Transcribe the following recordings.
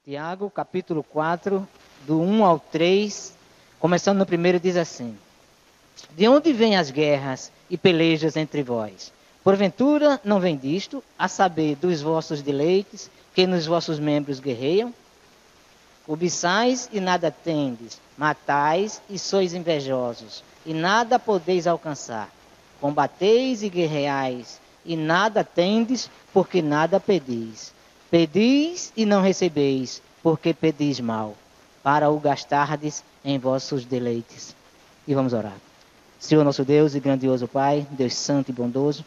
Tiago, capítulo 4, do 1 ao 3, começando no primeiro, diz assim: De onde vêm as guerras e pelejas entre vós? Porventura não vem disto, a saber, dos vossos deleites, que nos vossos membros guerreiam? Cobiçais e nada tendes, matais e sois invejosos, e nada podeis alcançar. Combateis e guerreais, e nada tendes, porque nada pedis. Pedis e não recebeis, porque pedis mal, para o gastardes em vossos deleites. E vamos orar. Senhor nosso Deus e grandioso Pai, Deus santo e bondoso,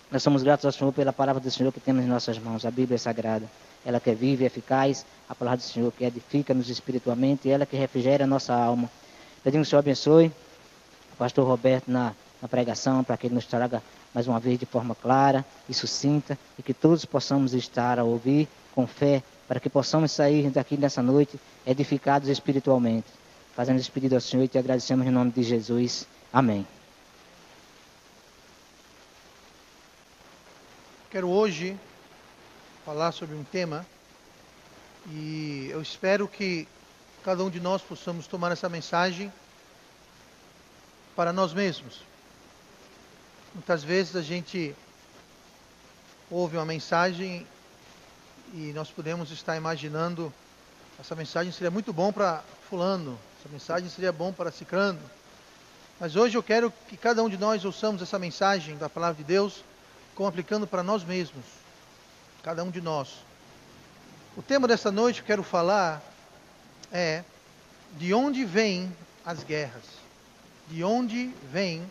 nós somos gratos ao Senhor pela palavra do Senhor que temos em nossas mãos, a Bíblia Sagrada. Ela que é viva e eficaz, a palavra do Senhor que edifica-nos espiritualmente, e ela que refrigera a nossa alma. Pedimos que o Senhor abençoe o pastor Roberto na pregação, para que ele nos traga mais uma vez de forma clara e sucinta, e que todos possamos estar a ouvir com fé, para que possamos sair daqui nessa noite edificados espiritualmente. Fazendo esse pedido ao Senhor e te agradecemos em nome de Jesus. Amém. Quero hoje falar sobre um tema e eu espero que cada um de nós possamos tomar essa mensagem para nós mesmos. Muitas vezes a gente ouve uma mensagem e nós podemos estar imaginando: essa mensagem seria muito bom para fulano, essa mensagem seria bom para cicrano. Mas hoje eu quero que cada um de nós ouçamos essa mensagem da palavra de Deus como aplicando para nós mesmos, cada um de nós. O tema dessa noite que eu quero falar é: de onde vêm as guerras? De onde vêm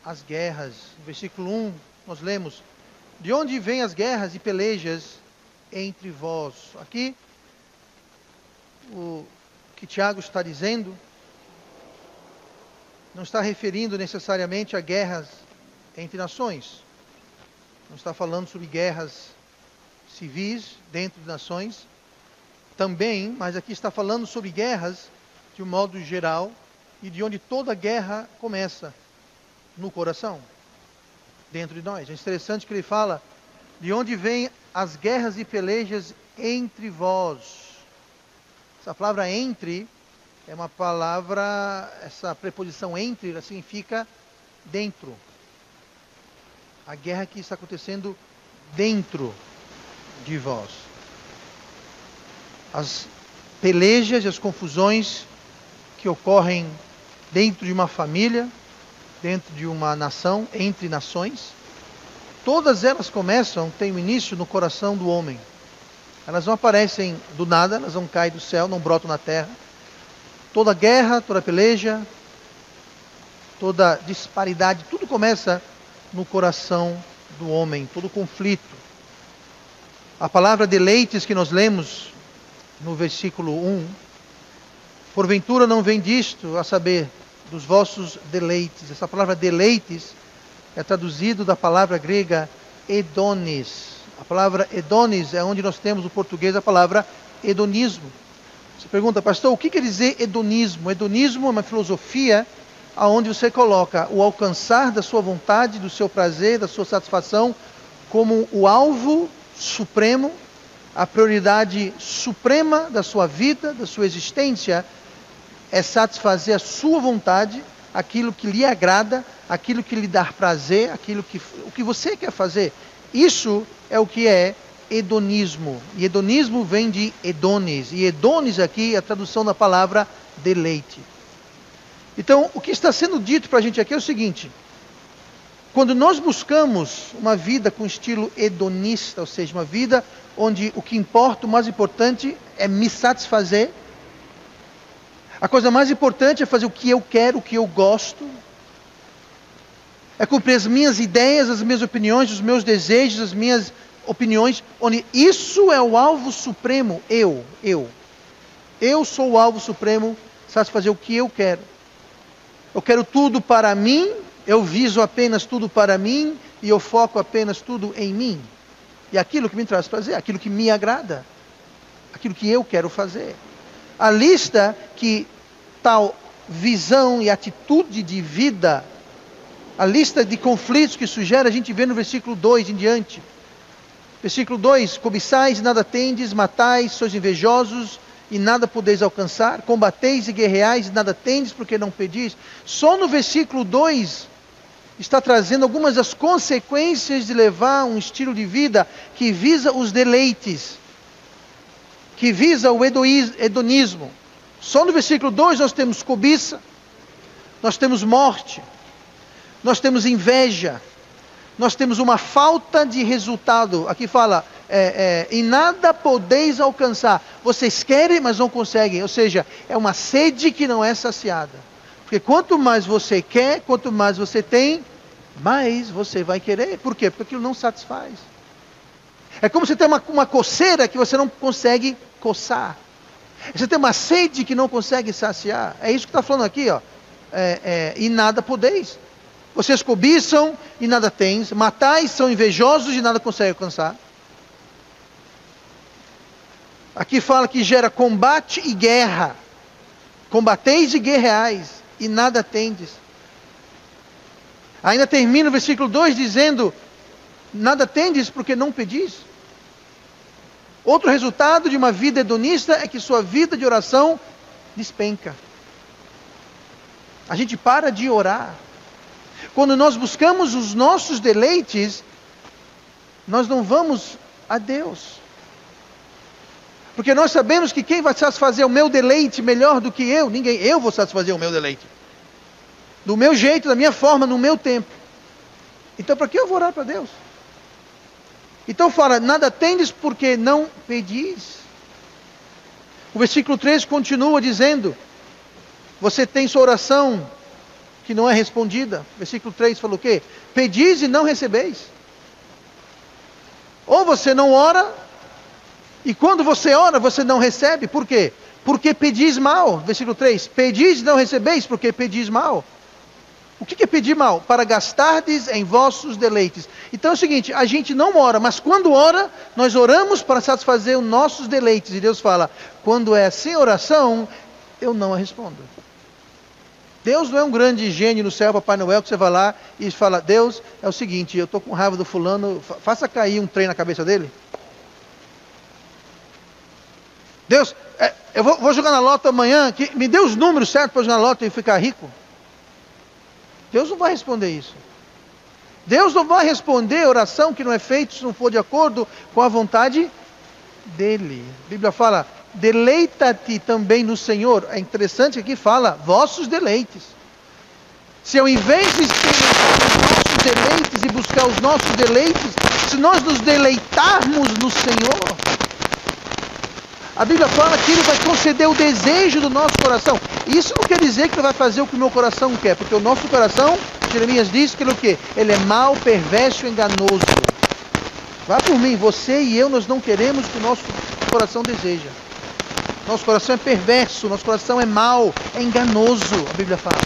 as guerras? No versículo 1 nós lemos: de onde vêm as guerras e pelejas entre vós? Aqui, o que Tiago está dizendo não está referindo necessariamente a guerras entre nações. Não está falando sobre guerras civis dentro de nações também, mas aqui está falando sobre guerras de um modo geral, e de onde toda guerra começa: no coração, dentro de nós. É interessante que ele fala: de onde vêm as guerras e pelejas entre vós. Essa palavra entre é uma palavra, essa preposição entre, ela significa dentro. A guerra que está acontecendo dentro de vós. As pelejas e as confusões que ocorrem dentro de uma família, dentro de uma nação, entre nações, todas elas têm o início no coração do homem. Elas não aparecem do nada, elas não caem do céu, não brotam na terra. Toda guerra, toda peleja, toda disparidade, tudo começa no coração do homem, todo conflito. A palavra deleites que nós lemos no versículo 1, porventura não vem disto, a saber, dos vossos deleites. Essa palavra deleites é traduzido da palavra grega hedonis. A palavra hedonis é onde nós temos no português a palavra hedonismo. Você pergunta: pastor, o que quer dizer hedonismo? Hedonismo é uma filosofia onde você coloca o alcançar da sua vontade, do seu prazer, da sua satisfação como o alvo supremo, a prioridade suprema da sua vida, da sua existência, é satisfazer a sua vontade, aquilo que lhe agrada, aquilo que lhe dá prazer, o que você quer fazer. Isso é o que é hedonismo. E hedonismo vem de hedonis. E hedonis aqui é a tradução da palavra deleite. Então, o que está sendo dito para a gente aqui é o seguinte: quando nós buscamos uma vida com estilo hedonista, ou seja, uma vida onde o que importa, o mais importante é me satisfazer, a coisa mais importante é fazer o que eu quero, o que eu gosto, é cumprir as minhas ideias, as minhas opiniões, os meus desejos, as minhas opiniões, onde isso é o alvo supremo. Eu sou o alvo supremo, satisfazer o que eu quero. Eu quero tudo para mim, eu viso apenas tudo para mim, e eu foco apenas tudo em mim. E aquilo que me traz prazer, aquilo que me agrada, aquilo que eu quero fazer. A lista que tal visão e atitude de vida, a lista de conflitos que sugere, a gente vê no versículo 2 em diante. Versículo 2: cobiçais e nada tendes, matais, sois invejosos e nada podeis alcançar, combateis e guerreais e nada tendes porque não pedis. Só no versículo 2 está trazendo algumas das consequências de levar um estilo de vida que visa os deleites, que visa o hedonismo. Só no versículo 2 nós temos cobiça, nós temos morte, nós temos inveja, nós temos uma falta de resultado. Aqui fala, em nada podeis alcançar. Vocês querem, mas não conseguem. Ou seja, é uma sede que não é saciada. Porque quanto mais você quer, quanto mais você tem, mais você vai querer. Por quê? Porque aquilo não satisfaz. É como você tem uma coceira que você não consegue coçar. Você tem uma sede que não consegue saciar. É isso que está falando aqui, ó. E nada podeis. Vocês cobiçam e nada tens, matais, são invejosos e nada conseguem alcançar. Aqui fala que gera combate e guerra. Combateis e guerreais e nada tendes. Ainda termina o versículo 2 dizendo, nada tendes porque não pedis. Outro resultado de uma vida hedonista é que sua vida de oração despenca. A gente para de orar. Quando nós buscamos os nossos deleites, nós não vamos a Deus. Porque nós sabemos que quem vai satisfazer o meu deleite melhor do que eu? Ninguém. Eu vou satisfazer o meu deleite. Do meu jeito, da minha forma, no meu tempo. Então para que eu vou orar para Deus? Então fala, nada tendes porque não pedis. O versículo 3 continua dizendo, você tem sua oração que não é respondida. Versículo 3 falou o quê? Pedis e não recebeis. Ou você não ora, e quando você ora, você não recebe. Por quê? Porque pedis mal. Versículo 3, pedis e não recebeis, porque pedis mal. O que é pedir mal? Para gastardes em vossos deleites. Então é o seguinte, a gente não ora, mas quando ora, nós oramos para satisfazer os nossos deleites. E Deus fala, quando é sem oração, eu não a respondo. Deus não é um grande gênio no céu, Papai Noel, que você vai lá e fala, Deus, é o seguinte, eu estou com raiva do fulano, faça cair um trem na cabeça dele. Deus, eu vou jogar na loto amanhã, me dê os números certos para jogar na loto e ficar rico. Deus não vai responder isso. Deus não vai responder oração que não é feita se não for de acordo com a vontade dele. A Bíblia fala, deleita-te também no Senhor. É interessante que aqui fala, vossos deleites. Se ao invés de ter os nossos deleites e buscar os nossos deleites, se nós nos deleitarmos no Senhor, a Bíblia fala que Ele vai conceder o desejo do nosso coração. Isso não quer dizer que Ele vai fazer o que o meu coração quer, porque o nosso coração, Jeremias diz que ele é o quê? Ele é mau, perverso e enganoso. Vá por mim, você e eu, nós não queremos o que o nosso coração deseja. Nosso coração é perverso, nosso coração é mau, é enganoso, a Bíblia fala.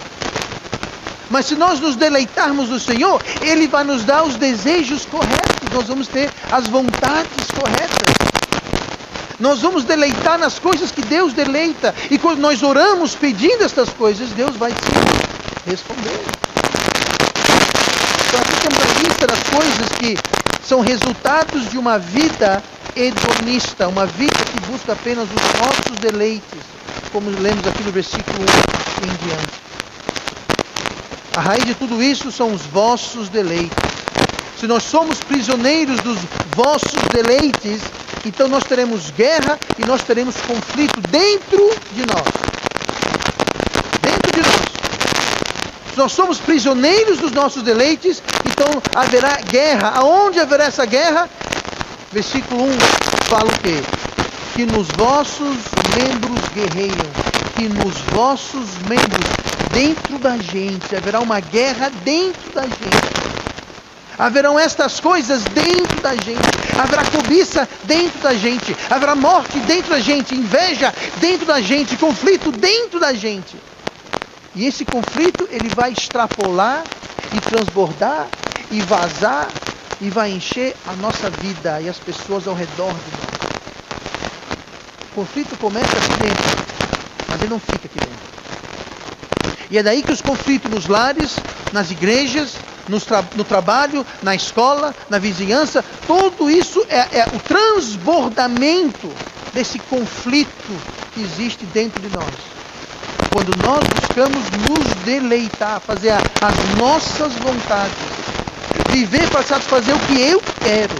Mas se nós nos deleitarmos no Senhor, Ele vai nos dar os desejos corretos, nós vamos ter as vontades corretas. Nós vamos deleitar nas coisas que Deus deleita. E quando nós oramos pedindo estas coisas, Deus vai te responder. Então aqui temos a lista das coisas que são resultados de uma vida hedonista, uma vida que busca apenas os nossos deleites, como lemos aqui no versículo 1 em diante. A raiz de tudo isso são os vossos deleites. Se nós somos prisioneiros dos vossos deleites, então nós teremos guerra e nós teremos conflito dentro de nós. Dentro de nós. Se nós somos prisioneiros dos nossos deleites, então haverá guerra. Aonde haverá essa guerra? Versículo 1 fala o quê? Que nos vossos membros guerreiam. Que nos vossos membros, dentro da gente, haverá uma guerra dentro da gente. Haverão estas coisas dentro da gente. Haverá cobiça dentro da gente. Haverá morte dentro da gente. Inveja dentro da gente. Conflito dentro da gente. E esse conflito, ele vai extrapolar e transbordar e vazar e vai encher a nossa vida e as pessoas ao redor de nós. O conflito começa aqui dentro, mas ele não fica aqui dentro. E é daí que os conflitos nos lares, nas igrejas, no trabalho, na escola, na vizinhança. Tudo isso é o transbordamento desse conflito que existe dentro de nós. Quando nós buscamos nos deleitar, fazer as nossas vontades, viver para satisfazer o que eu quero,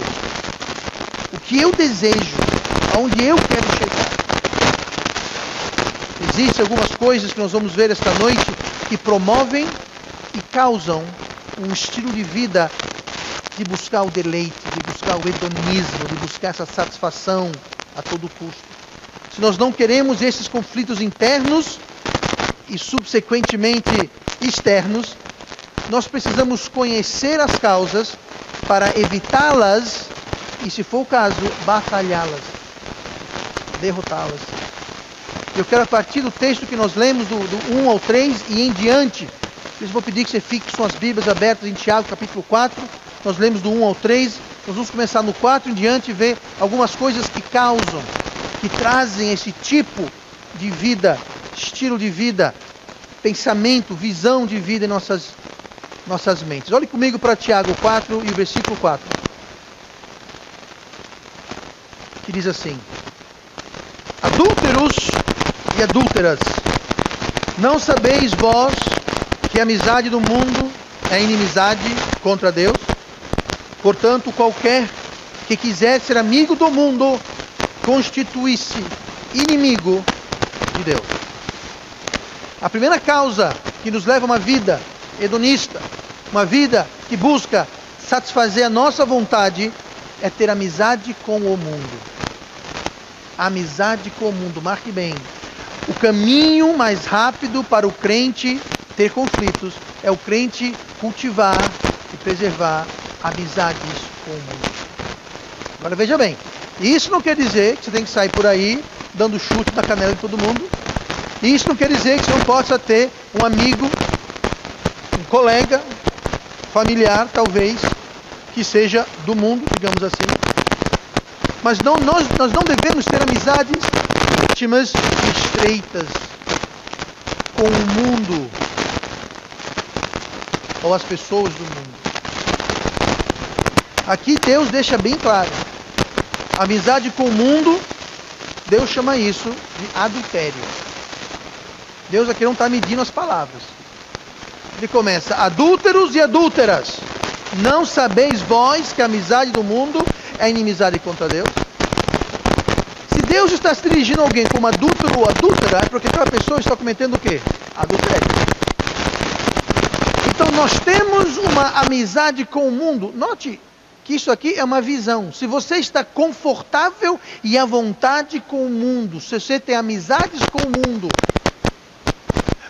o que eu desejo, aonde eu quero chegar. Existem algumas coisas que nós vamos ver esta noite que promovem e causam um estilo de vida de buscar o deleite, de buscar o hedonismo, de buscar essa satisfação a todo custo. Se nós não queremos esses conflitos internos e subsequentemente externos, nós precisamos conhecer as causas para evitá-las e, se for o caso, batalhá-las, derrotá-las. Eu quero, a partir do texto que nós lemos, do 1 ao 3 e em diante, eu vou pedir que você fique com as Bíblias abertas em Tiago, capítulo 4. Nós lemos do 1 ao 3. Nós vamos começar no 4 em diante e ver algumas coisas que causam, que trazem esse tipo de vida, estilo de vida, pensamento, visão de vida em nossas mentes. Olhe comigo para Tiago 4 e o versículo 4. Que diz assim: Adúlteros e adúlteras, não sabeis vós que a amizade do mundo é inimizade contra Deus? Portanto, qualquer que quiser ser amigo do mundo, constitui-se inimigo de Deus. A primeira causa que nos leva a uma vida hedonista, uma vida que busca satisfazer a nossa vontade, é ter amizade com o mundo. Amizade com o mundo, marque bem. O caminho mais rápido para o crente ter conflitos é o crente cultivar e preservar amizades com o mundo. Agora veja bem, isso não quer dizer que você tem que sair por aí dando chute na canela de todo mundo. Isso não quer dizer que você não possa ter um amigo, um colega, familiar talvez, que seja do mundo, digamos assim. Mas nós não devemos ter amizades íntimas e estreitas com o mundo ou as pessoas do mundo. Aqui Deus deixa bem claro. Amizade com o mundo, Deus chama isso de adultério. Deus aqui não está medindo as palavras. Ele começa: adúlteros e adúlteras, não sabeis vós que a amizade do mundo é inimizade contra Deus? Se Deus está se dirigindo a alguém como adúltero ou adúltera, é porque aquela pessoa está cometendo o quê? Adultério. Então nós temos uma amizade com o mundo. Note que isso aqui é uma visão. Se você está confortável e à vontade com o mundo, se você tem amizades com o mundo,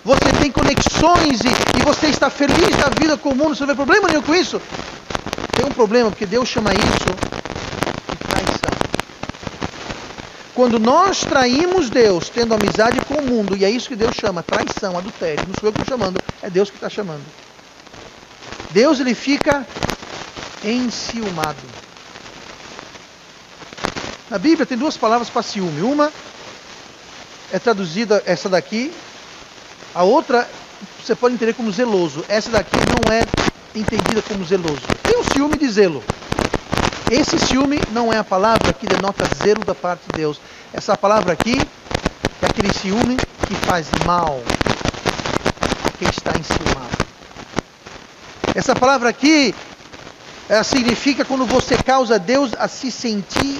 você tem conexões e você está feliz na vida com o mundo, você não vê problema nenhum com isso? Tem um problema, porque Deus chama isso de traição. Quando nós traímos Deus, tendo amizade com o mundo, e é isso que Deus chama, traição, adultério. Não sou eu que estou chamando, é Deus que está chamando. Deus, ele fica enciumado. Na Bíblia tem duas palavras para ciúme. Uma é traduzida, essa daqui. A outra você pode entender como zeloso. Essa daqui não é entendida como zeloso. Tem um ciúme de zelo. Esse ciúme não é a palavra que denota zelo da parte de Deus. Essa palavra aqui é aquele ciúme que faz mal a quem está enciumado. Essa palavra aqui significa quando você causa Deus a se sentir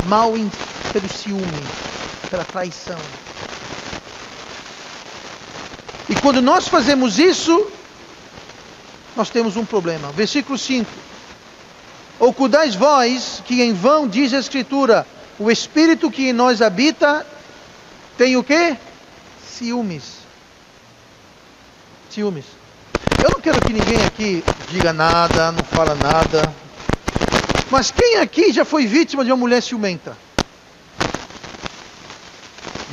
mal pelo ciúme, pela traição. E quando nós fazemos isso, nós temos um problema. Versículo 5. Ou cuidais vós, que em vão diz a Escritura, o Espírito que em nós habita, tem o quê? Ciúmes. Ciúmes. Eu não quero que ninguém aqui diga nada, não fala nada. Mas quem aqui já foi vítima de uma mulher ciumenta?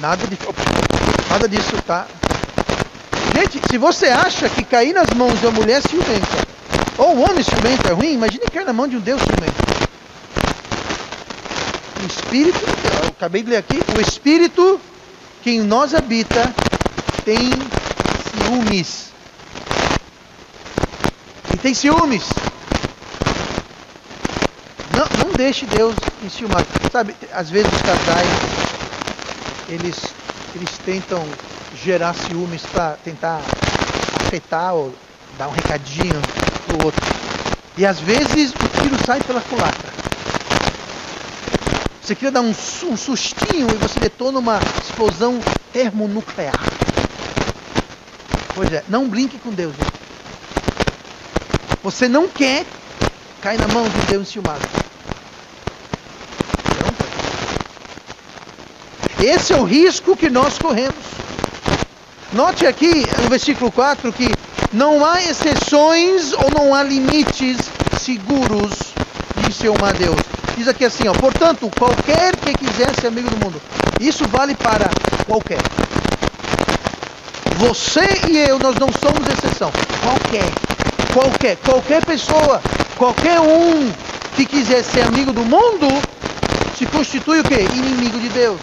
Nada disso, tá? Gente, se você acha que cair nas mãos de uma mulher ciumenta, ou um homem ciumento é ruim, imagine cair na mão de um Deus ciumento. O Espírito, eu acabei de ler aqui, o Espírito que em nós habita tem ciúmes. e tem ciúmes. Não deixe Deus enciumar. Sabe, às vezes os casais, eles tentam gerar ciúmes para tentar afetar ou dar um recadinho pro outro. E às vezes o tiro sai pela culatra. Você queria dar um sustinho e você detona uma explosão termonuclear. Pois é, não brinque com Deus. Hein? Você não quer cair na mão de um Deus enciumado. Esse é o risco que nós corremos. Note aqui no versículo 4 que não há exceções ou não há limites seguros de enciumar Deus. Diz aqui assim, ó, portanto, qualquer que quiser ser amigo do mundo. Isso vale para qualquer. Você e eu, nós não somos exceção. Qualquer pessoa, qualquer um que quiser ser amigo do mundo, se constitui o quê? Inimigo de Deus.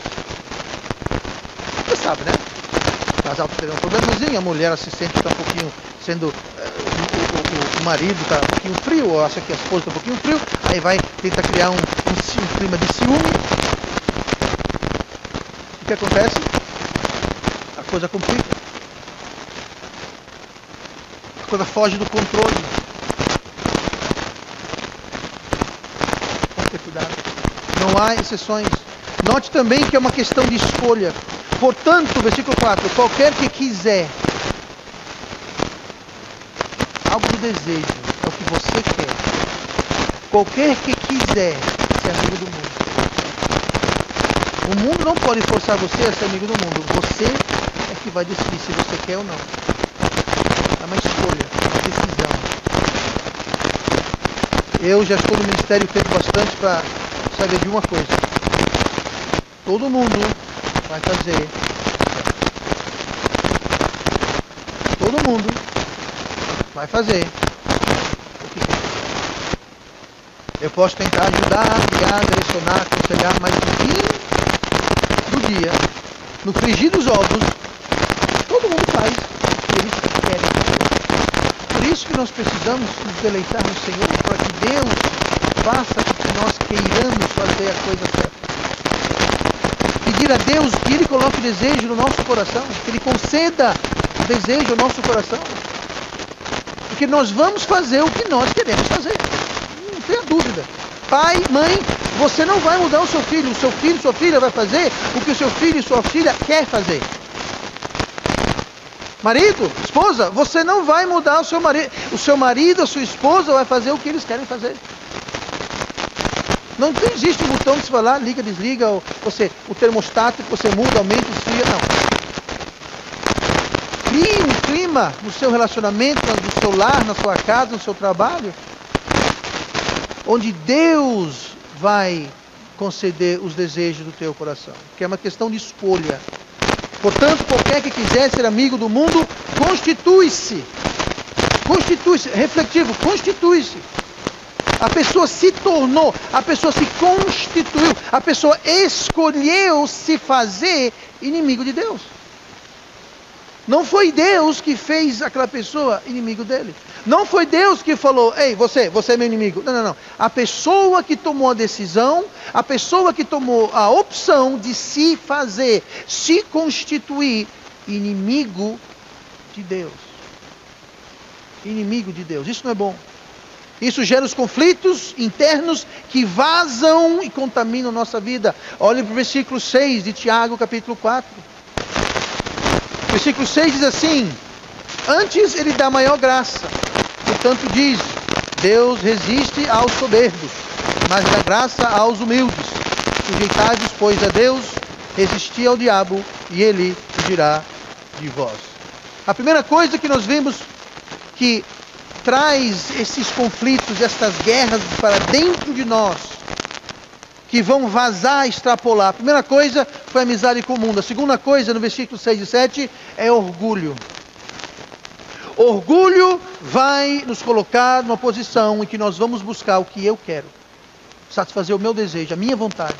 Você sabe, né? O casal está tendo um problemazinho, a mulher se sente um pouquinho sendo... o marido está um pouquinho frio, ou acha que a esposa está um pouquinho frio, aí vai tentar criar um clima de ciúme. O que acontece? A coisa complica. A coisa foge do controle. Tem que ter cuidado. Não há exceções. Note também que é uma questão de escolha. Portanto, versículo 4, qualquer que quiser algo do desejo, é o que você quer. Qualquer que quiser ser amigo do mundo. O mundo não pode forçar você a ser amigo do mundo. Você é que vai decidir se você quer ou não. É uma escolha, uma decisão. Eu já estou no ministério tempo bastante para saber de uma coisa. Todo mundo vai fazer. Todo mundo vai fazer o que quer. Eu posso tentar ajudar, guiar, direcionar, aconselhar, mas no fim do dia, no frigir dos ovos, todo mundo faz o que eles querem fazer. Por isso que nós precisamos nos deleitar no Senhor, para que Deus faça com que nós queiramos fazer a coisa certa. Pedir a Deus que Ele coloque desejo no nosso coração, que Ele conceda o desejo ao nosso coração. Porque nós vamos fazer o que nós queremos fazer. Não tenha dúvida. Pai, mãe, você não vai mudar o seu filho, sua filha vai fazer o que o seu filho e sua filha quer fazer. Marido, esposa, você não vai mudar o seu marido, a sua esposa vai fazer o que eles querem fazer. Não existe um botão que você vai lá, liga, desliga, ou o termostato que você muda, aumenta, esfria, não. Crie um clima no seu relacionamento, no seu lar, na sua casa, no seu trabalho, onde Deus vai conceder os desejos do teu coração, que é uma questão de escolha. Portanto, qualquer que quiser ser amigo do mundo, constitui-se, refletivo, constitui-se. A pessoa se tornou, a pessoa se constituiu, a pessoa escolheu se fazer inimigo de Deus. Não foi Deus que fez aquela pessoa inimigo dele. Não foi Deus que falou, ei, você é meu inimigo. Não. A pessoa que tomou a decisão, a pessoa que tomou a opção de se fazer, se constituir inimigo de Deus. Inimigo de Deus. Isso não é bom. Isso gera os conflitos internos que vazam e contaminam nossa vida. Olhe para o versículo 6 de Tiago, capítulo 4. Versículo 6 diz assim: antes ele dá maior graça. Portanto diz, Deus resiste aos soberbos, mas dá graça aos humildes. Sujeitai-vos, pois, a Deus, resisti ao diabo, e ele fugirá de vós. A primeira coisa que nós vemos que traz esses conflitos, estas guerras para dentro de nós, que vão vazar, extrapolar. A primeira coisa foi a amizade comum. A segunda coisa, no versículo 6 e 7, é orgulho. Orgulho vai nos colocar numa posição em que nós vamos buscar o que eu quero, satisfazer o meu desejo, a minha vontade.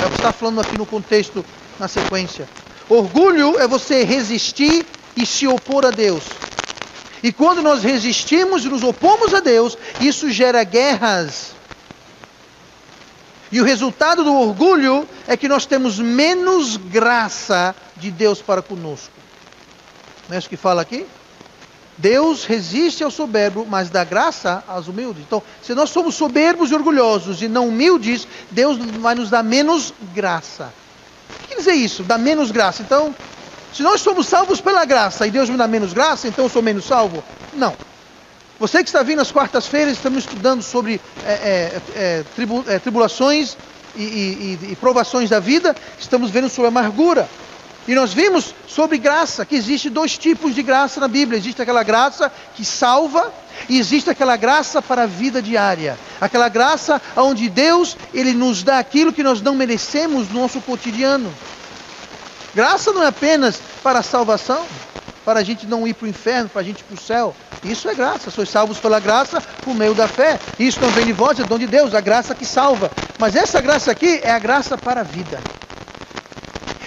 É o que está falando aqui no contexto, na sequência. Orgulho é você resistir e se opor a Deus. E quando nós resistimos e nos opomos a Deus, isso gera guerras. E o resultado do orgulho é que nós temos menos graça de Deus para conosco. Não é isso que fala aqui? Deus resiste ao soberbo, mas dá graça aos humildes. Então, se nós somos soberbos e orgulhosos e não humildes, Deus vai nos dar menos graça. O que quer dizer isso? Dar menos graça. Então, se nós somos salvos pela graça e Deus me dá menos graça, então eu sou menos salvo? Não. Você que está vindo às quartas-feiras, estamos estudando sobre tribulações e provações da vida, estamos vendo sobre amargura. E nós vimos sobre graça, que existe dois tipos de graça na Bíblia. Existe aquela graça que salva e existe aquela graça para a vida diária. Aquela graça onde Deus, Ele nos dá aquilo que nós não merecemos no nosso cotidiano. Graça não é apenas para a salvação, para a gente não ir para o inferno, para a gente ir para o céu. Isso é graça. Sois salvos pela graça por meio da fé. Isso não vem de vós, é dom de Deus, a graça que salva. Mas essa graça aqui é a graça para a vida.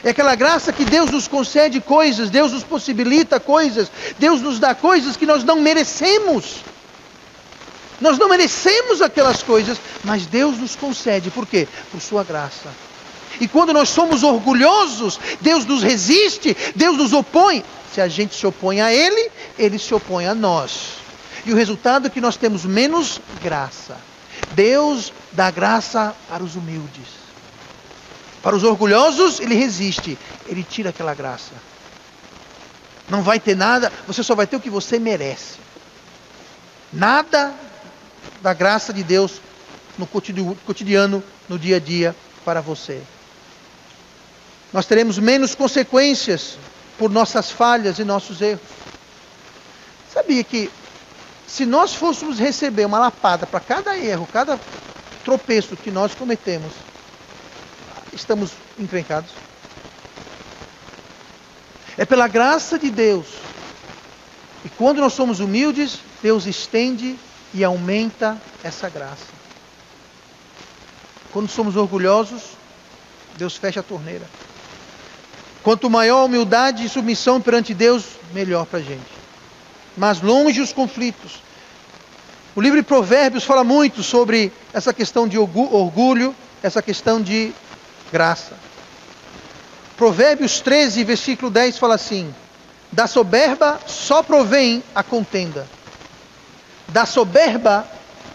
É aquela graça que Deus nos concede coisas, Deus nos possibilita coisas, Deus nos dá coisas que nós não merecemos. Nós não merecemos aquelas coisas, mas Deus nos concede. Por quê? Por sua graça. E quando nós somos orgulhosos, Deus nos resiste, Deus nos opõe. Se a gente se opõe a Ele, Ele se opõe a nós. E o resultado é que nós temos menos graça. Deus dá graça para os humildes. Para os orgulhosos, Ele resiste. Ele tira aquela graça. Não vai ter nada, você só vai ter o que você merece. Nada da graça de Deus no cotidiano, no dia a dia, para você. Nós teremos menos consequências por nossas falhas e nossos erros. Sabia que se nós fôssemos receber uma lapada para cada erro, cada tropeço que nós cometemos, estamos encrencados? É pela graça de Deus. E quando nós somos humildes, Deus estende e aumenta essa graça. Quando somos orgulhosos, Deus fecha a torneira. Quanto maior a humildade e submissão perante Deus, melhor para a gente. Mas longe os conflitos. O livro de Provérbios fala muito sobre essa questão de orgulho, essa questão de graça. Provérbios 13, versículo 10 fala assim: da soberba só provém a contenda. Da soberba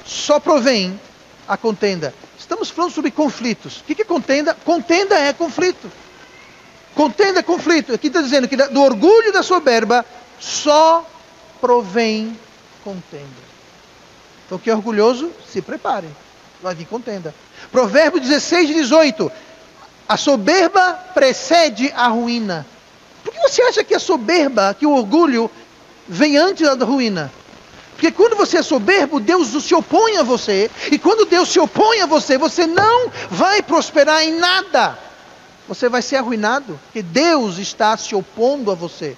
só provém a contenda. Estamos falando sobre conflitos. O que é contenda? Contenda é conflito. Contenda é conflito. Aqui está dizendo que do orgulho e da soberba só provém contenda. Então quem é orgulhoso, se prepare. Vai vir contenda. Provérbios 16 e 18. A soberba precede a ruína. Por que você acha que a soberba, que o orgulho, vem antes da ruína? Porque quando você é soberbo, Deus se opõe a você. E quando Deus se opõe a você, você não vai prosperar em nada. Você vai ser arruinado. Porque Deus está se opondo a você.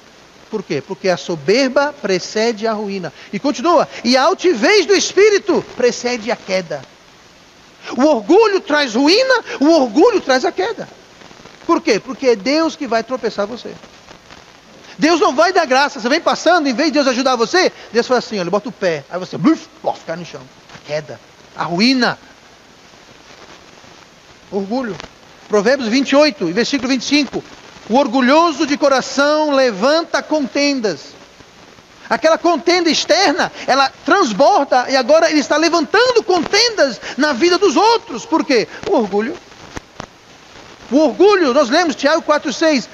Por quê? Porque a soberba precede a ruína. E continua. E a altivez do espírito precede a queda. O orgulho traz ruína, o orgulho traz a queda. Por quê? Porque é Deus que vai tropeçar você. Deus não vai dar graça. Você vem passando, em vez de Deus ajudar você, Deus fala assim, ele bota o pé. Aí você, cai no chão. A queda, a ruína. Orgulho. Provérbios 28, versículo 25. O orgulhoso de coração levanta contendas. Aquela contenda externa, ela transborda e agora ele está levantando contendas na vida dos outros. Por quê? O orgulho. O orgulho, nós lemos Tiago 4,6.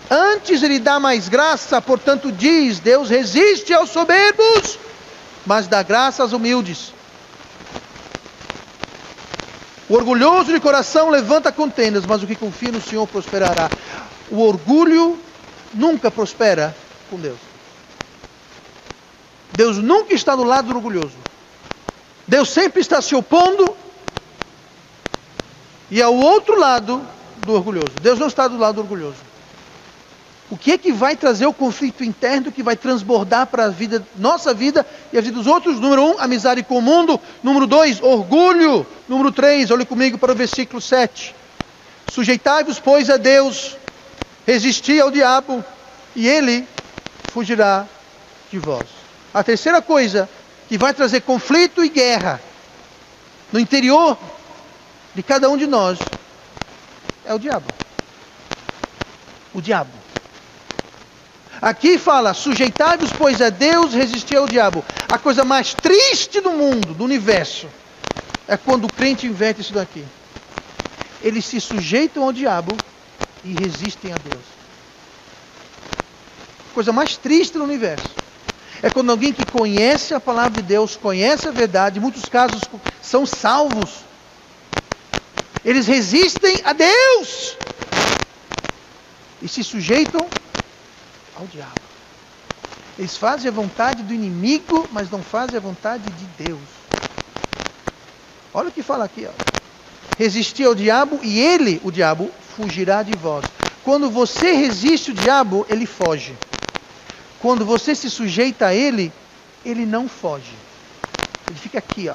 Antes ele dá mais graça, portanto diz, Deus resiste aos soberbos, mas dá graça aos humildes. O orgulhoso de coração levanta contendas, mas o que confia no Senhor prosperará. O orgulho nunca prospera com Deus. Deus nunca está do lado do orgulhoso. Deus sempre está se opondo e ao outro lado do orgulhoso. Deus não está do lado do orgulhoso. O que é que vai trazer o conflito interno que vai transbordar para a vida, nossa vida e a vida dos outros? Número 1, amizade com o mundo. Número 2, orgulho. Número 3, olhe comigo para o versículo 7. Sujeitai-vos, pois, a Deus, resisti ao diabo, e ele fugirá de vós. A terceira coisa que vai trazer conflito e guerra no interior de cada um de nós é o diabo. O diabo. Aqui fala, sujeitai-vos, pois, a Deus, resistir ao diabo. A coisa mais triste do mundo, do universo, é quando o crente inverte isso daqui. Eles se sujeitam ao diabo e resistem a Deus. A coisa mais triste do universo é quando alguém que conhece a palavra de Deus, conhece a verdade, em muitos casos são salvos, eles resistem a Deus e se sujeitam ao diabo. Eles fazem a vontade do inimigo, mas não fazem a vontade de Deus. Olha o que fala aqui, ó. Resistir ao diabo e ele, o diabo, fugirá de vós. Quando você resiste o diabo, ele foge. Quando você se sujeita a ele, ele não foge. Ele fica aqui, ó.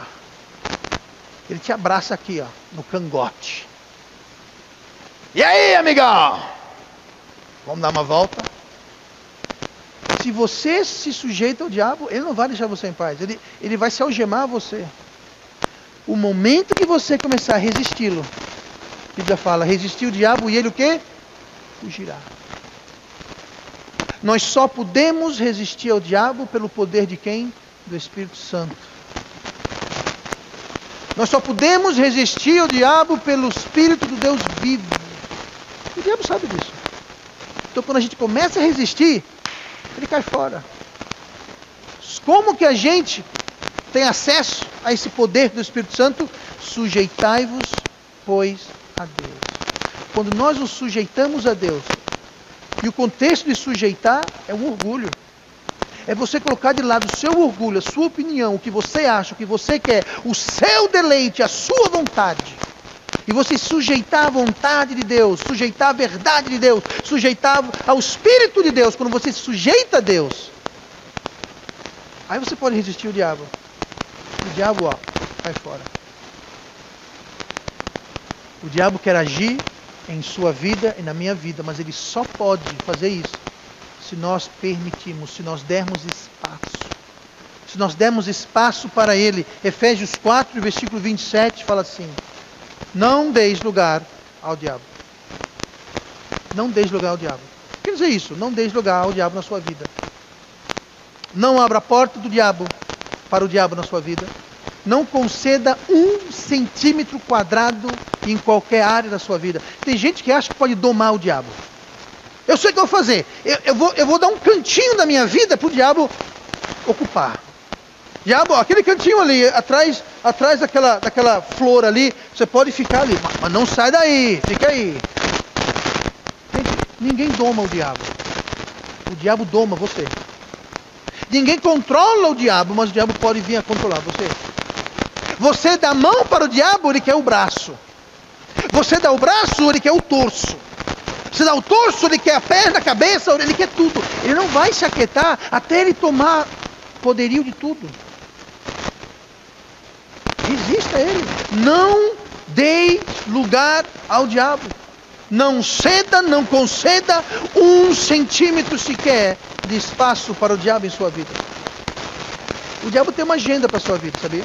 Ele te abraça aqui, ó, no cangote. E aí, amigão? Vamos dar uma volta? Se você se sujeita ao diabo, ele não vai deixar você em paz. Ele vai se algemar a você. O momento que você começar a resisti-lo, a Bíblia fala, resistir o diabo e ele o quê? Fugirá. Nós só podemos resistir ao diabo pelo poder de quem? Do Espírito Santo. Nós só podemos resistir ao diabo pelo Espírito do Deus vivo. O diabo sabe disso. Então quando a gente começa a resistir, ele cai fora. Como que a gente tem acesso a esse poder do Espírito Santo? Sujeitai-vos, pois, a Deus. Quando nós nos sujeitamos a Deus, e o contexto de sujeitar é um orgulho. É você colocar de lado o seu orgulho, a sua opinião, o que você acha, o que você quer, o seu deleite, a sua vontade. E você sujeitar à vontade de Deus, sujeitar à verdade de Deus, sujeitar ao Espírito de Deus. Quando você se sujeita a Deus, aí você pode resistir ao diabo. O diabo, ó, cai fora. O diabo quer agir em sua vida e na minha vida, mas ele só pode fazer isso se nós permitirmos, se nós dermos espaço. Se nós dermos espaço para ele. Efésios 4, versículo 27, fala assim: não deis lugar ao diabo. Não deis lugar ao diabo. Quer dizer isso? Não deis lugar ao diabo na sua vida. Não abra a porta do diabo para o diabo na sua vida. Não conceda 1 centímetro quadrado em qualquer área da sua vida. Tem gente que acha que pode domar o diabo. Eu sei o que eu vou fazer. Eu vou dar um cantinho da minha vida para o diabo ocupar. Diabo, aquele cantinho ali, atrás daquela flor ali, você pode ficar ali, mas não sai daí, fica aí. Gente, ninguém doma o diabo. O diabo doma você. Ninguém controla o diabo, mas o diabo pode vir a controlar você. Você dá a mão para o diabo, ele quer o braço. Você dá o braço, ele quer o torso. Você dá o torso, ele quer a perna, a cabeça, ele quer tudo. Ele não vai se aquietar até ele tomar poderio de tudo. Resista a ele. Não dê lugar ao diabo. Não ceda, não conceda 1 centímetro sequer de espaço para o diabo em sua vida. O diabo tem uma agenda para a sua vida, sabia?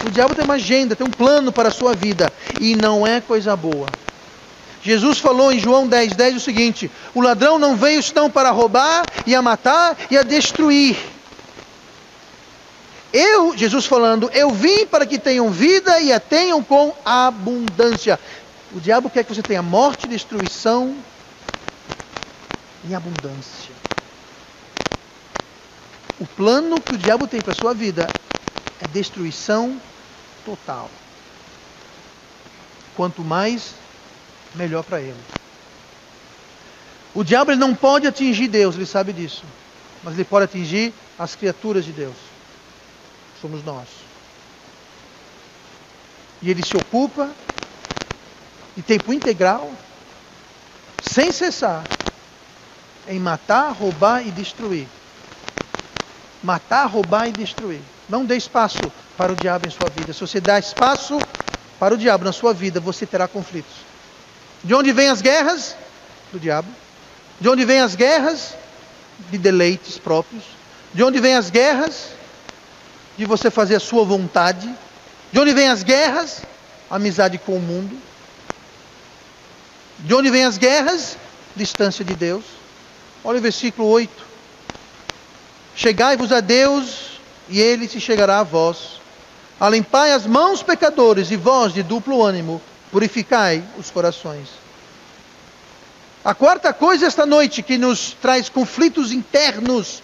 O diabo tem uma agenda, tem um plano para a sua vida. E não é coisa boa. Jesus falou em João 10:10 o seguinte: o ladrão não veio senão para roubar e a matar e a destruir. Jesus falando, eu vim para que tenham vida e a tenham com abundância. O diabo quer que você tenha morte, destruição e abundância. O plano que o diabo tem para a sua vida é destruição total. Quanto mais, melhor para ele. O diabo ele não pode atingir Deus, ele sabe disso. Mas ele pode atingir as criaturas de Deus. Somos nós. E ele se ocupa de tempo integral, sem cessar, em matar, roubar e destruir. Matar, roubar e destruir. Não dê espaço para o diabo em sua vida. Se você dá espaço para o diabo na sua vida, você terá conflitos. De onde vêm as guerras? Do diabo. De onde vêm as guerras? De deleites próprios. De onde vêm as guerras? De você fazer a sua vontade. De onde vêm as guerras? Amizade com o mundo. De onde vêm as guerras? Distância de Deus. Olha o versículo 8. Chegai-vos a Deus, e Ele se chegará a vós. Alimpai as mãos, pecadores, e vós de duplo ânimo, purificai os corações. A quarta coisa esta noite que nos traz conflitos internos.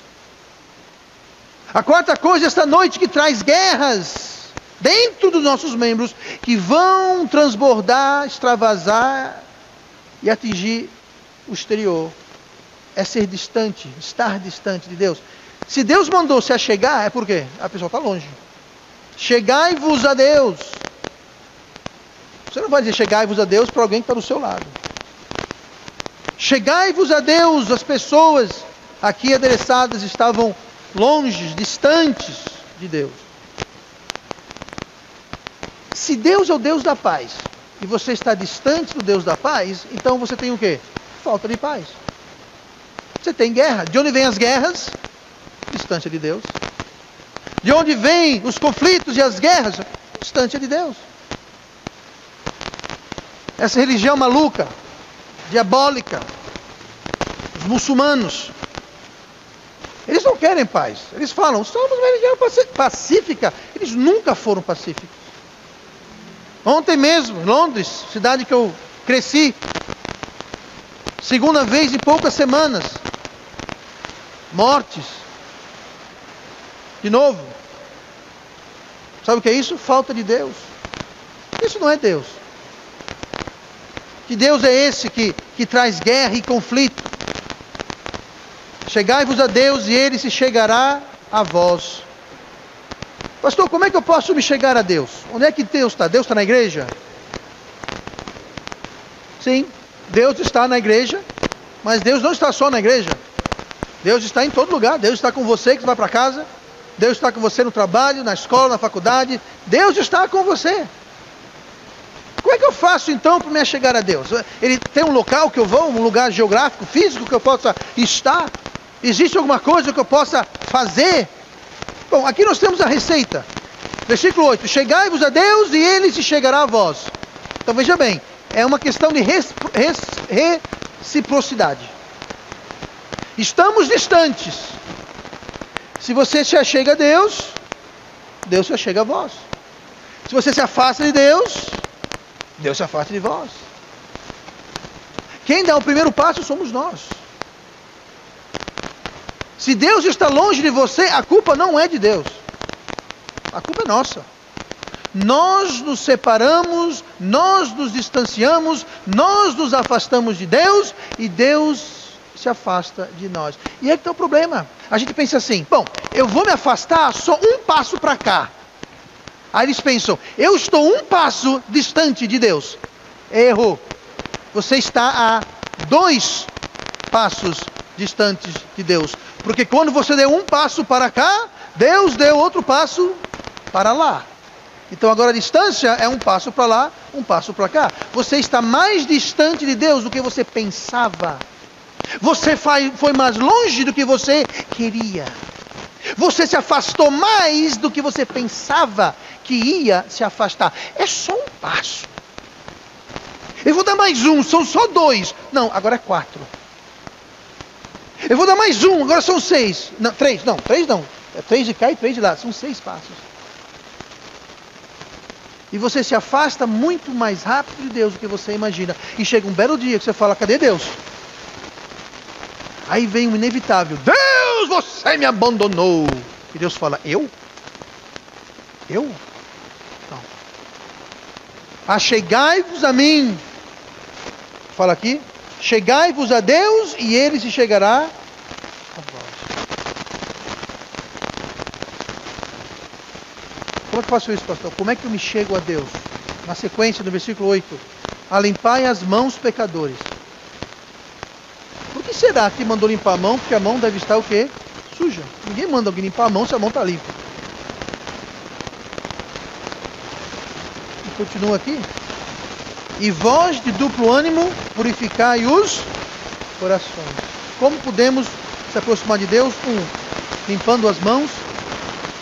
A quarta coisa esta noite que traz guerras dentro dos nossos membros, que vão transbordar, extravasar e atingir o exterior. É ser distante, estar distante de Deus. Se Deus mandou se achegar, é porque a pessoa está longe. Chegai-vos a Deus. Você não vai dizer chegai-vos a Deus para alguém que está do seu lado. Chegai-vos a Deus. As pessoas aqui adereçadas estavam longe, distantes de Deus. Se Deus é o Deus da paz, e você está distante do Deus da paz, então você tem o quê? Falta de paz. Você tem guerra. De onde vêm as guerras? Distância de Deus. De onde vêm os conflitos e as guerras? Distância de Deus. Essa religião maluca, diabólica, os muçulmanos, eles não querem paz. Eles falam, somos uma religião pacífica. Eles nunca foram pacíficos. Ontem mesmo, em Londres, cidade que eu cresci, segunda vez em poucas semanas, mortes. De novo. Sabe o que é isso? Falta de Deus. Isso não é Deus. Que Deus é esse que traz guerra e conflito? Chegai-vos a Deus e Ele se chegará a vós. Pastor, como é que eu posso me chegar a Deus? Onde é que Deus está? Deus está na igreja? Sim, Deus está na igreja, mas Deus não está só na igreja. Deus está em todo lugar. Deus está com você que vai para casa. Deus está com você no trabalho, na escola, na faculdade. Deus está com você. Como é que eu faço então para me chegar a Deus? Ele tem um local que eu vou, um lugar geográfico, físico que eu possa estar? Existe alguma coisa que eu possa fazer? Bom, aqui nós temos a receita. Versículo 8. Chegai-vos a Deus e Ele se chegará a vós. Então veja bem, é uma questão de reciprocidade. Estamos distantes. Se você se achega a Deus, Deus se achega a vós. Se você se afasta de Deus, Deus se afasta de vós. Quem dá o primeiro passo somos nós. Se Deus está longe de você, a culpa não é de Deus. A culpa é nossa. Nós nos separamos, nós nos distanciamos, nós nos afastamos de Deus e Deus se afasta de nós. E é que está o problema. A gente pensa assim, bom, eu vou me afastar só um passo para cá. Aí eles pensam, eu estou um passo distante de Deus. Erro. Você está a 2 passos distantes de Deus. Porque quando você deu um passo para cá, Deus deu outro passo para lá. Então agora a distância é um passo para lá, um passo para cá. Você está mais distante de Deus do que você pensava. Você foi mais longe do que você queria. Você se afastou mais do que você pensava que ia se afastar. É só um passo. Eu vou dar mais um, são só 2. Não, agora é 4. Eu vou dar mais um, agora são 6. Não, 3 não. É 3 de cá e 3 de lá. São 6 passos. E você se afasta muito mais rápido de Deus do que você imagina. E chega um belo dia que você fala, cadê Deus? Aí vem o inevitável. Deus, você me abandonou. E Deus fala, eu? Eu? Não. Achegai-vos a mim. Fala aqui. Chegai-vos a Deus e Ele se chegará a vós. Como é que eu faço isso, pastor? Como é que eu me chego a Deus? Na sequência do versículo 8. Alimpai as mãos, pecadores. Por que será que mandou limpar a mão? Porque a mão deve estar o quê? Suja. Ninguém manda alguém limpar a mão se a mão está limpa. E continua aqui. E vós de duplo ânimo, purificai os corações. Como podemos se aproximar de Deus? limpando as mãos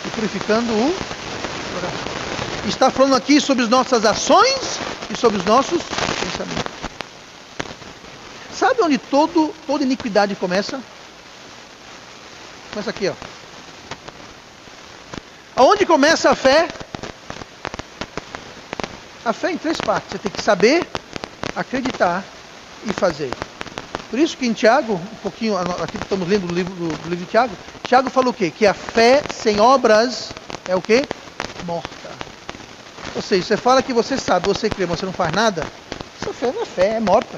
e purificando o coração. Está falando aqui sobre as nossas ações e sobre os nossos pensamentos. Sabe onde toda iniquidade começa? Começa aqui, ó. Aonde começa a fé? A fé em 3 partes. Você tem que saber, acreditar e fazer. Por isso que em Tiago, um pouquinho, aqui estamos lendo do livro de Tiago, Tiago falou o quê? Que a fé sem obras é o quê? Morta. Ou seja, você fala que você sabe, você crê, mas você não faz nada, essa fé não é fé, é morta.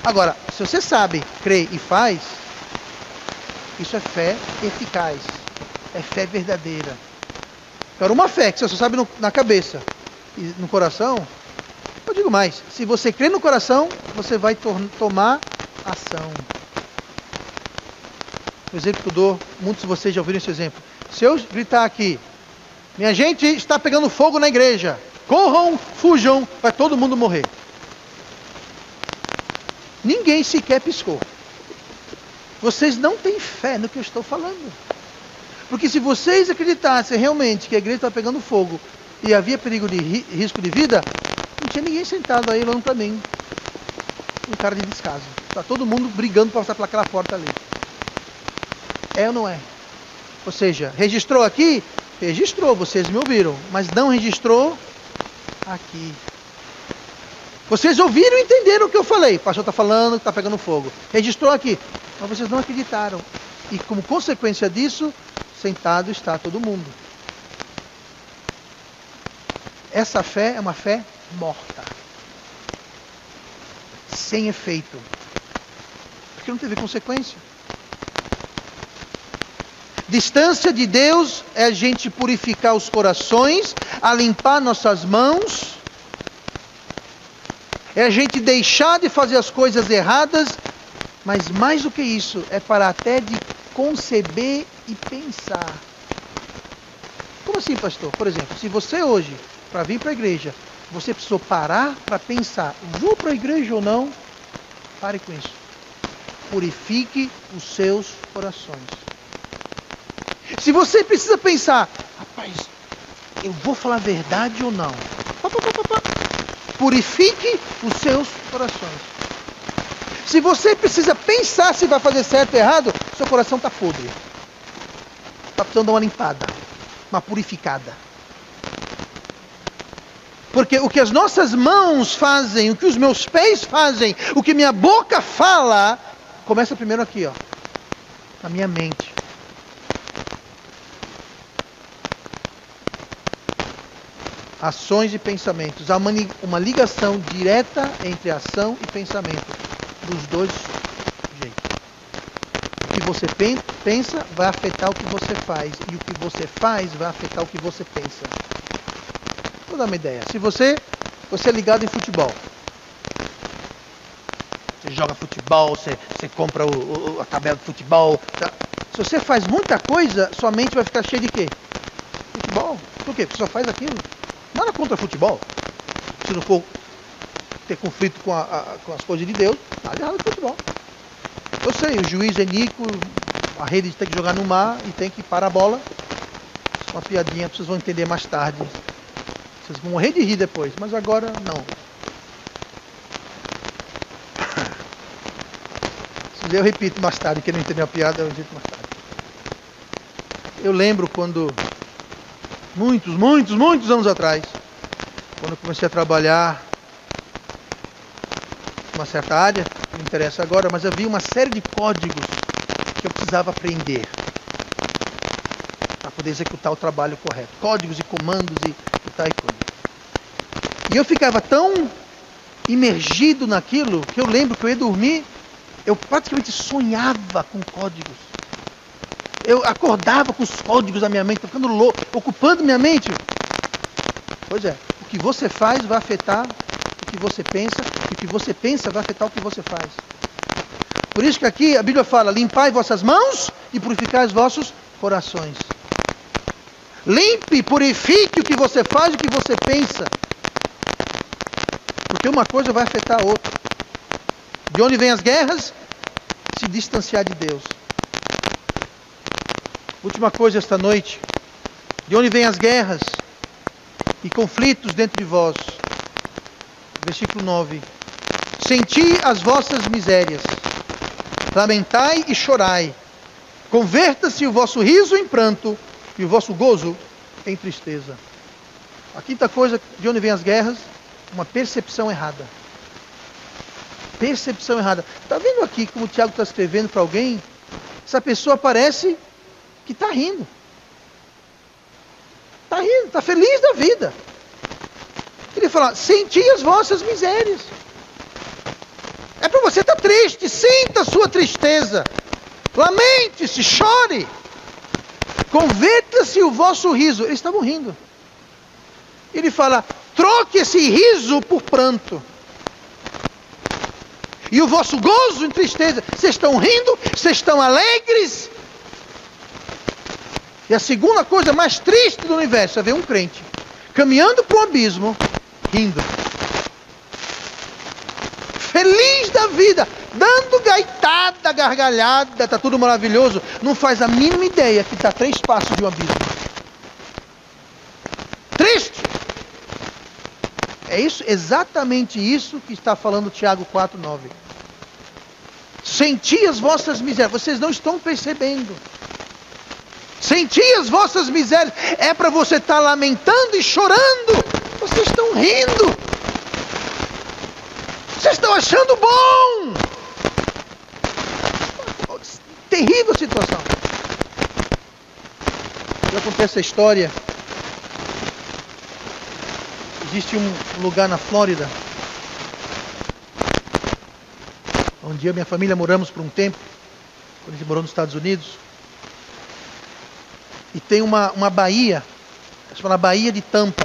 Agora, se você sabe, crê e faz, isso é fé eficaz, é fé verdadeira. Agora, uma fé que você só sabe na cabeça e no coração, eu digo mais, se você crê no coração, você vai tomar ação. O exemplo que eu dou, muitos de vocês já ouviram esse exemplo. Se eu gritar aqui, minha gente está pegando fogo na igreja, corram, fujam, vai todo mundo morrer. Ninguém sequer piscou. Vocês não têm fé no que eu estou falando. Porque se vocês acreditassem realmente que a igreja está pegando fogo e havia perigo de risco de vida, não tinha ninguém sentado aí olhando para mim. Um cara de descaso. Está todo mundo brigando para passar pelaquela porta ali. É ou não é? Ou seja, registrou aqui? Registrou, vocês me ouviram. Mas não registrou aqui. Vocês ouviram e entenderam o que eu falei. O pastor está falando que está pegando fogo. Registrou aqui. Mas vocês não acreditaram. E como consequência disso, sentado está todo mundo. Essa fé é uma fé morta. Sem efeito. Porque não teve consequência. Distância de Deus é a gente purificar os corações, a limpar nossas mãos, é a gente deixar de fazer as coisas erradas, mas mais do que isso, é parar até de conceber e pensar. Como assim, pastor? Por exemplo, se você hoje, para vir para a igreja, você precisou parar para pensar, vou para a igreja ou não? Pare com isso. Purifique os seus corações. Se você precisa pensar, rapaz, eu vou falar a verdade ou não? Purifique os seus corações. Se você precisa pensar se vai fazer certo ou errado, seu coração está podre. Está precisando dar uma limpada, uma purificada. Porque o que as nossas mãos fazem, o que os meus pés fazem, o que minha boca fala, começa primeiro aqui, ó, na minha mente. Ações e pensamentos. Há uma ligação direta entre ação e pensamento. Dos dois jeitos. O que você pensa vai afetar o que você faz. E o que você faz vai afetar o que você pensa. Vou dar uma ideia. Se você é ligado em futebol. Você joga futebol, você compra a tabela de futebol. Tá? Se você faz muita coisa, sua mente vai ficar cheia de quê? Futebol. Por quê? Porque só faz aquilo. Nada contra futebol. Se não for ter conflito com as coisas de Deus, nada errado com futebol. Eu sei, o juiz é Nico, a rede tem que jogar no mar e tem que parar a bola. Uma piadinha, vocês vão entender mais tarde. Vocês vão morrer de rir depois, mas agora não. Eu repito mais tarde, quem não entendeu a piada, eu repito mais tarde. Eu lembro quando... Muitos anos atrás, quando eu comecei a trabalhar numa certa área, não me interessa agora, mas havia uma série de códigos que eu precisava aprender para poder executar o trabalho correto. Códigos e comandos e tal e coisa. E eu ficava tão imergido naquilo que eu lembro que eu ia dormir, eu praticamente sonhava com códigos. Eu acordava com os códigos da minha mente, ficando louco, ocupando minha mente. Pois é, o que você faz vai afetar o que você pensa, e o que você pensa vai afetar o que você faz. Por isso que aqui a Bíblia fala, limpai vossas mãos e purificai os vossos corações. Limpe, purifique o que você faz e o que você pensa. Porque uma coisa vai afetar a outra. De onde vêm as guerras? Se distanciar de Deus. Última coisa esta noite. De onde vêm as guerras e conflitos dentro de vós? Versículo 9. Senti as vossas misérias, lamentai e chorai. Converta-se o vosso riso em pranto e o vosso gozo em tristeza. A quinta coisa, de onde vêm as guerras? Uma percepção errada. Percepção errada. Está vendo aqui como o Tiago está escrevendo para alguém? Essa pessoa parece que está rindo. Está rindo, está feliz da vida. Ele fala, senti as vossas misérias. É para você estar triste, sinta a sua tristeza. Lamente-se, chore. Converta-se o vosso riso. Eles estavam rindo. Ele fala, troque esse riso por pranto. E o vosso gozo em tristeza. Vocês estão rindo? Vocês estão alegres? E a segunda coisa mais triste do universo é ver um crente caminhando para um abismo, rindo. Feliz da vida, dando gaitada, gargalhada, está tudo maravilhoso. Não faz a mínima ideia que está a 3 passos de um abismo. Triste. É isso, exatamente isso que está falando Tiago 4:9. Senti as vossas misérias. Vocês não estão percebendo. Senti as vossas misérias. É para você estar lamentando e chorando. Vocês estão rindo. Vocês estão achando bom. Terrível situação. Já contei essa história. Existe um lugar na Flórida, onde eu e minha família moramos por um tempo, quando a gente morou nos Estados Unidos. E tem uma baía, chama Baía de Tampa.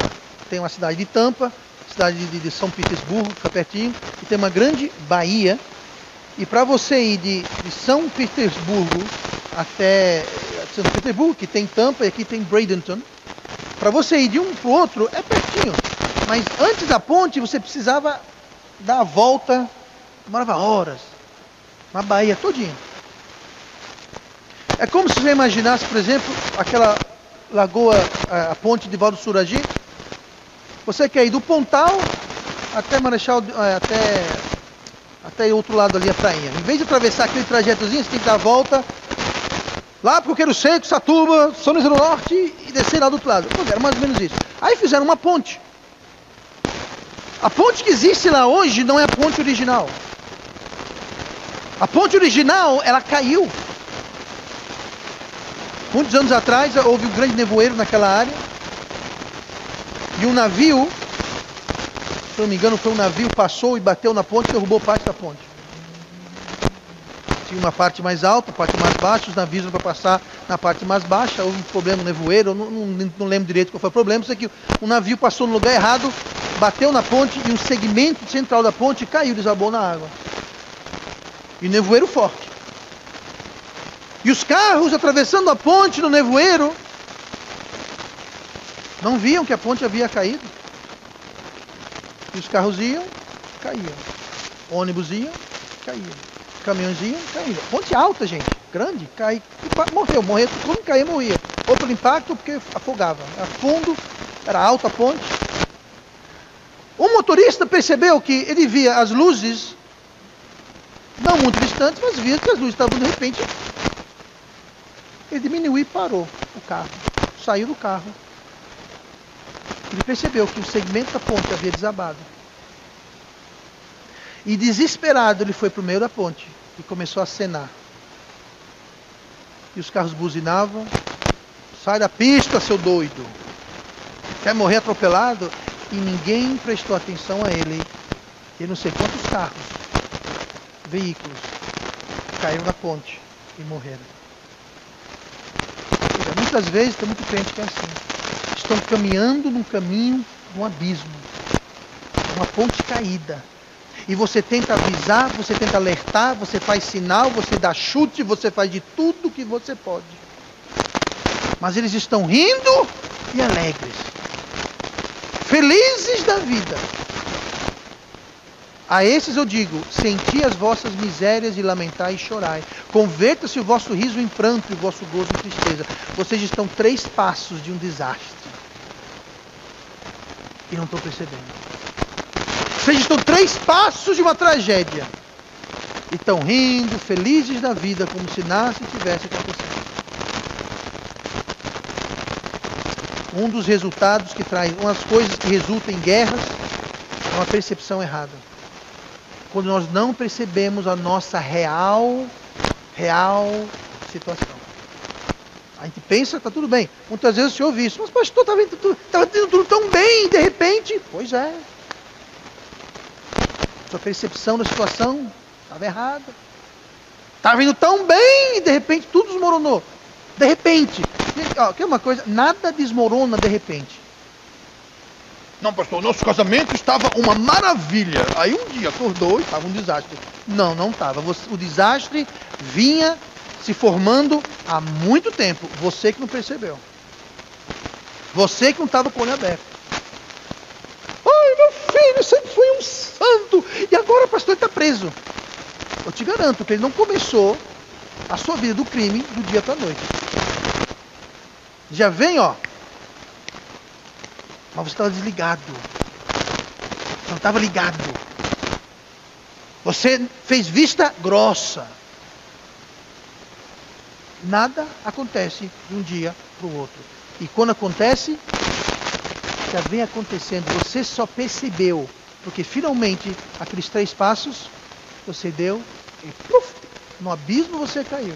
Tem uma cidade de Tampa, cidade de São Petersburgo, fica pertinho, e tem uma grande baía. E para você ir de São Petersburgo até São Petersburgo, que tem Tampa, e aqui tem Bradenton, para você ir de um para o outro é pertinho. Mas antes da ponte você precisava dar a volta, demorava horas, uma baía todinha. É como se você imaginasse, por exemplo, aquela lagoa, a ponte de Val do Suragi. Você quer ir do Pontal até Marechal, até o outro lado ali, a prainha. Em vez de atravessar aquele trajetozinho, você tem que dar a volta lá para o Coqueiro Seco, Satuba, São Luís do Norte e descer lá do outro lado. Pois era mais ou menos isso. Aí fizeram uma ponte. A ponte que existe lá hoje não é a ponte original. A ponte original, ela caiu. Muitos anos atrás, houve um grande nevoeiro naquela área. E um navio, se não me engano, foi um navio, passou e bateu na ponte e derrubou parte da ponte. Tinha uma parte mais alta, parte mais baixa, os navios para passar na parte mais baixa. Houve um problema no nevoeiro, eu não lembro direito qual foi o problema. Isso aqui, um navio passou no lugar errado, bateu na ponte e um segmento central da ponte caiu, desabou na água. E o nevoeiro forte. E os carros atravessando a ponte no nevoeiro não viam que a ponte havia caído. E os carros iam, caíam. Ônibus iam, caíam. Caminhões iam, caíam. Ponte alta, gente, grande, cai, morreu, quando caía, morria. Ou pelo impacto, ou porque afogava. Era fundo, era alta a ponte. Um motorista percebeu que ele via as luzes, não muito distantes, mas via que as luzes estavam de repente. Ele diminuiu e parou o carro. Saiu do carro. Ele percebeu que o segmento da ponte havia desabado. E desesperado ele foi para o meio da ponte e começou a acenar. E os carros buzinavam. Sai da pista, seu doido. Quer morrer atropelado? E ninguém prestou atenção a ele. E não sei quantos carros, veículos, caíram na ponte e morreram. Muitas vezes tem muito crente que é assim. Estão caminhando num caminho, num abismo. Uma ponte caída. E você tenta avisar, você tenta alertar, você faz sinal, você dá chute, você faz de tudo que você pode. Mas eles estão rindo e alegres. Felizes da vida. A esses eu digo, senti as vossas misérias e lamentai e chorai. Converta-se o vosso riso em pranto e o vosso gozo em tristeza. Vocês estão 3 passos de um desastre. E não estão percebendo. Vocês estão 3 passos de uma tragédia. E estão rindo, felizes da vida, como se nada tivesse acontecido. Um dos resultados que traz, uma das coisas que resulta em guerras, é uma percepção errada. Quando nós não percebemos a nossa real situação. A gente pensa, está tudo bem. Muitas vezes você ouve isso, mas pastor, estava indo tudo tão bem, de repente. Pois é. Sua percepção da situação estava errada. Estava indo tão bem e de repente tudo desmoronou. De repente. Quer uma coisa? Nada desmorona de repente. Não, pastor, nosso casamento estava uma maravilha. Aí um dia acordou e estava um desastre. Não, não estava. O desastre vinha se formando há muito tempo. Você que não percebeu. Você que não estava com o olho aberto. Ai, meu filho sempre foi um santo. E agora, pastor, ele está preso. Eu te garanto que ele não começou a sua vida do crime do dia para a noite. Já vem, ó. Mas você estava desligado. Você não estava ligado. Você fez vista grossa. Nada acontece de um dia para o outro. E quando acontece, já vem acontecendo. Você só percebeu. Porque finalmente, aqueles 3 passos, você deu e pluf, no abismo você caiu.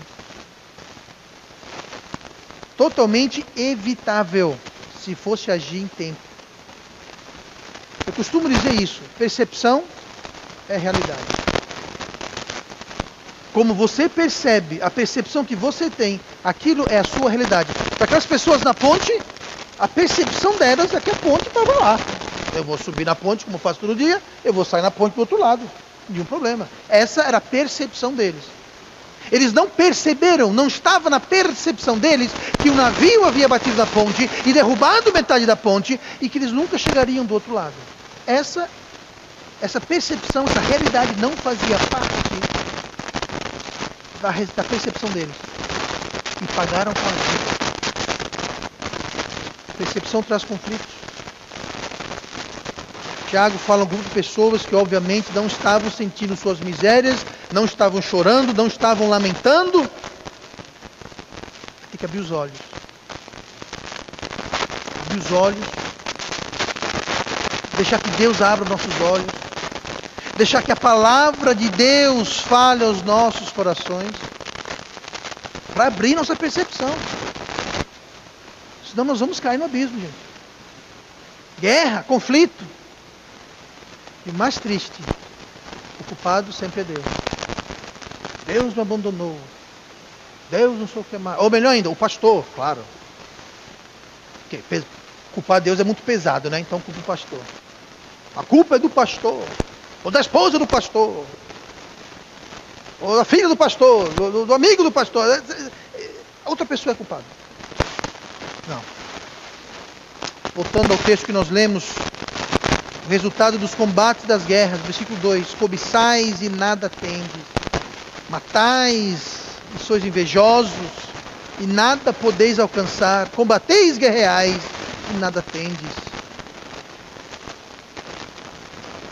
Totalmente evitável. Se fosse agir em tempo. Eu costumo dizer isso. Percepção é realidade. Como você percebe, a percepção que você tem, aquilo é a sua realidade. Para aquelas pessoas na ponte, a percepção delas é que a ponte estava lá. Eu vou subir na ponte, como eu faço todo dia, eu vou sair na ponte do outro lado. Nenhum problema. Essa era a percepção deles. Eles não perceberam, não estava na percepção deles que o navio havia batido na ponte e derrubado metade da ponte e que eles nunca chegariam do outro lado. Essa percepção, essa realidade não fazia parte da percepção deles. E pagaram com a vida. Percepção traz conflitos. Tiago fala a um grupo de pessoas que obviamente não estavam sentindo suas misérias, não estavam chorando, não estavam lamentando. Tem que abrir os olhos. Abrir os olhos. Deixar que Deus abra nossos olhos. Deixar que a palavra de Deus fale aos nossos corações. Para abrir nossa percepção. Senão nós vamos cair no abismo, gente. Guerra, conflito. E o mais triste, o culpado sempre é Deus. Deus me abandonou. Deus não sei o que mais. Ou melhor ainda, o pastor, claro. Porque culpar Deus é muito pesado, né? Então culpa o pastor. A culpa é do pastor. Ou da esposa do pastor. Ou da filha do pastor. Do amigo do pastor. Outra pessoa é culpada. Não. Voltando ao texto que nós lemos. O resultado dos combates das guerras, versículo 2: cobiçais e nada tendes, matais e sois invejosos e nada podeis alcançar, combateis, guerreais e nada tendes.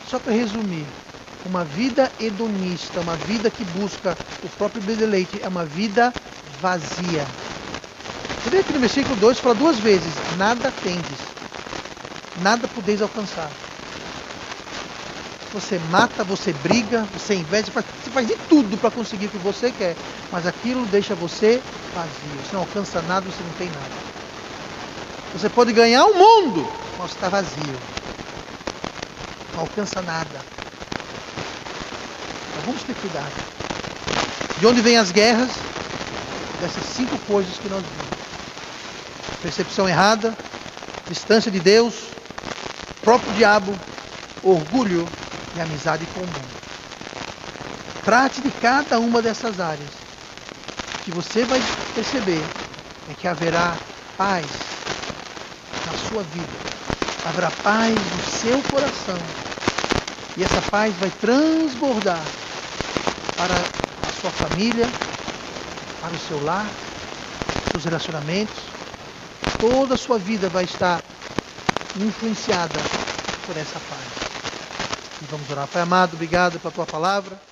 Só para resumir, uma vida hedonista, uma vida que busca o próprio deleite, é uma vida vazia. Você vê aqui no versículo 2, fala 2 vezes: nada tendes, nada podeis alcançar. Você mata, você briga, você inveja, você faz de tudo para conseguir o que você quer. Mas aquilo deixa você vazio. Você não alcança nada, você não tem nada. Você pode ganhar o mundo, mas você está vazio. Não alcança nada. Então vamos ter cuidado. De onde vêm as guerras? Dessas 5 coisas que nós vimos. Percepção errada, distância de Deus, próprio diabo, orgulho e amizade com o mundo. Trate de cada uma dessas áreas. O que você vai perceber é que haverá paz na sua vida. Haverá paz no seu coração. E essa paz vai transbordar para a sua família, para o seu lar, seus relacionamentos. Toda a sua vida vai estar influenciada por essa paz. E vamos orar. Pai amado, obrigado pela tua palavra.